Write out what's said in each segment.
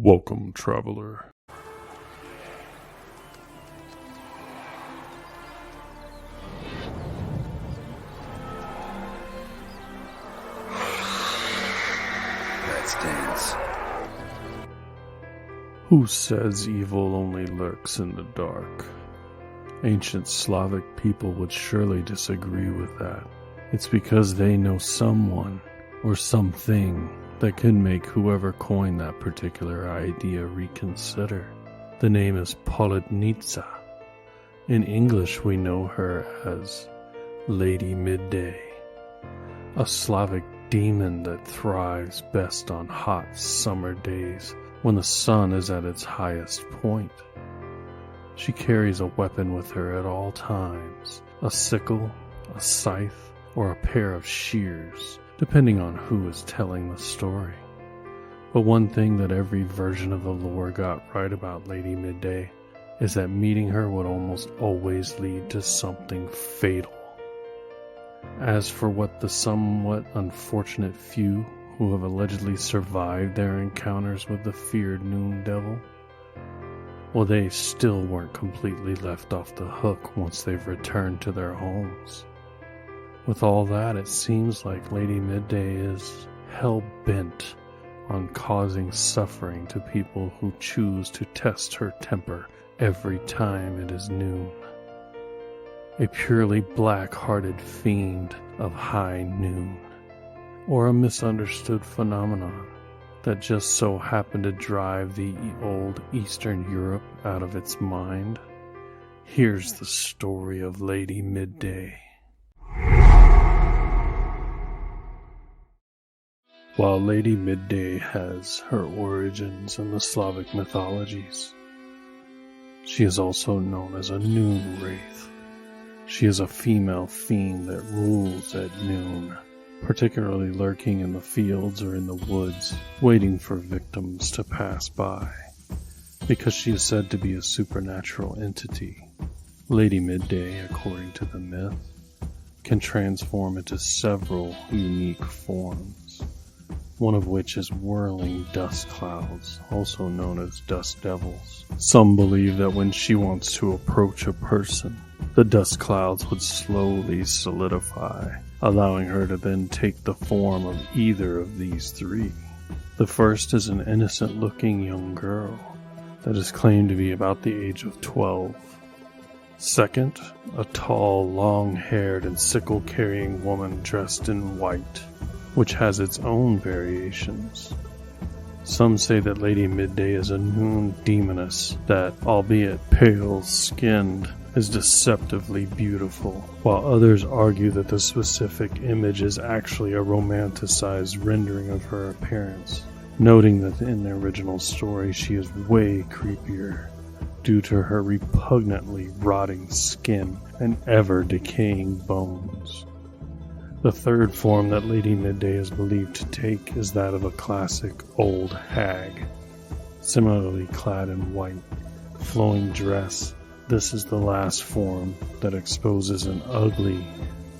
Welcome, traveler. Let's dance. Who says evil only lurks in the dark? Ancient Slavic people would surely disagree with that. It's because they know someone or something that can make whoever coined that particular idea reconsider. The name is Poludnitsa. In English we know her as Lady Midday, a Slavic demon that thrives best on hot summer days when the sun is at its highest point. She carries a weapon with her at all times, a sickle, a scythe, or a pair of shears, depending on who is telling the story. But one thing that every version of the lore got right about Lady Midday is that meeting her would almost always lead to something fatal. As for what the somewhat unfortunate few who have allegedly survived their encounters with the feared Noon Devil, well, they still weren't completely left off the hook once they've returned to their homes. With all that, it seems like Lady Midday is hell-bent on causing suffering to people who choose to test her temper every time it is noon. A purely black-hearted fiend of high noon, or a misunderstood phenomenon that just so happened to drive the old Eastern Europe out of its mind. Here's the story of Lady Midday. While Lady Midday has her origins in the Slavic mythologies, she is also known as a noon wraith. She is a female fiend that rules at noon, particularly lurking in the fields or in the woods, waiting for victims to pass by. Because she is said to be a supernatural entity, Lady Midday, according to the myth, can transform into several unique forms, one of which is whirling dust clouds, also known as dust devils. Some believe that when she wants to approach a person, the dust clouds would slowly solidify, allowing her to then take the form of either of these three. The first is an innocent-looking young girl that is claimed to be about the age of 12. Second, a tall, long-haired and sickle-carrying woman dressed in white, which has its own variations. Some say that Lady Midday is a noon demoness that, albeit pale-skinned, is deceptively beautiful, while others argue that the specific image is actually a romanticized rendering of her appearance, noting that in the original story she is way creepier due to her repugnantly rotting skin and ever-decaying bones. The third form that Lady Midday is believed to take is that of a classic old hag, similarly clad in white, flowing dress. This is the last form that exposes an ugly,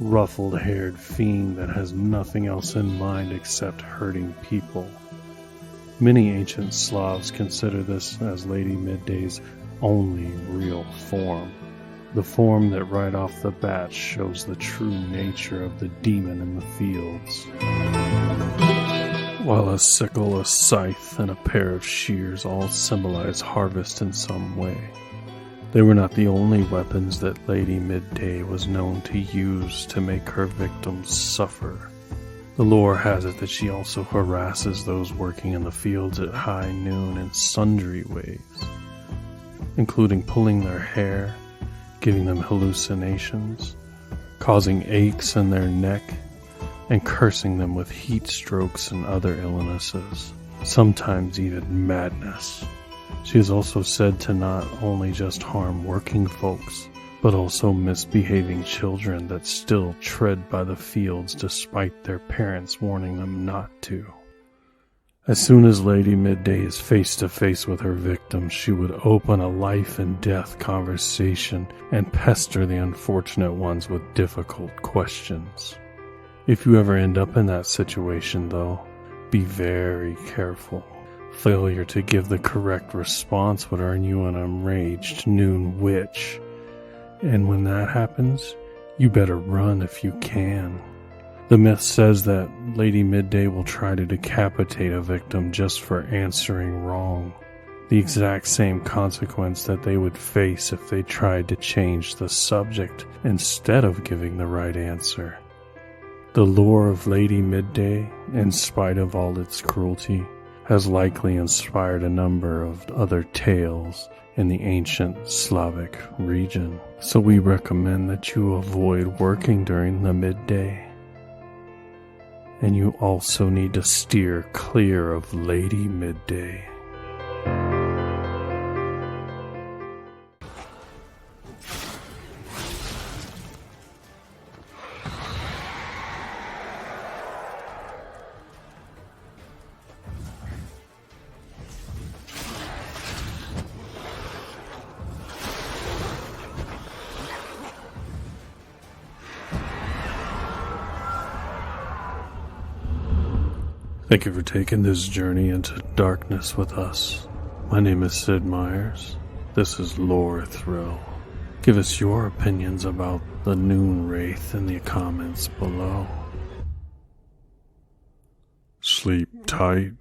ruffled-haired fiend that has nothing else in mind except hurting people. Many ancient Slavs consider this as Lady Midday's only real form, the form that right off the bat shows the true nature of the demon in the fields. While a sickle, a scythe, and a pair of shears all symbolize harvest in some way, they were not the only weapons that Lady Midday was known to use to make her victims suffer. The lore has it that she also harasses those working in the fields at high noon in sundry ways, including pulling their hair, giving them hallucinations, causing aches in their neck, and cursing them with heat strokes and other illnesses, sometimes even madness. She is also said to not only just harm working folks, but also misbehaving children that still tread by the fields despite their parents warning them not to. As soon as Lady Midday is face to face with her victims, she would open a life and death conversation and pester the unfortunate ones with difficult questions. If you ever end up in that situation, though, be very careful. Failure to give the correct response would earn you an enraged noon witch. And when that happens, you better run if you can. The myth says that Lady Midday will try to decapitate a victim just for answering wrong. The exact same consequence that they would face if they tried to change the subject instead of giving the right answer. The lore of Lady Midday, in spite of all its cruelty, has likely inspired a number of other tales in the ancient Slavic region. So we recommend that you avoid working during the midday. And you also need to steer clear of Lady Midday. Thank you for taking this journey into darkness with us. My name is Sid Myers. This is Lore Thrill. Give us your opinions about the Noon Wraith in the comments below. Sleep tight.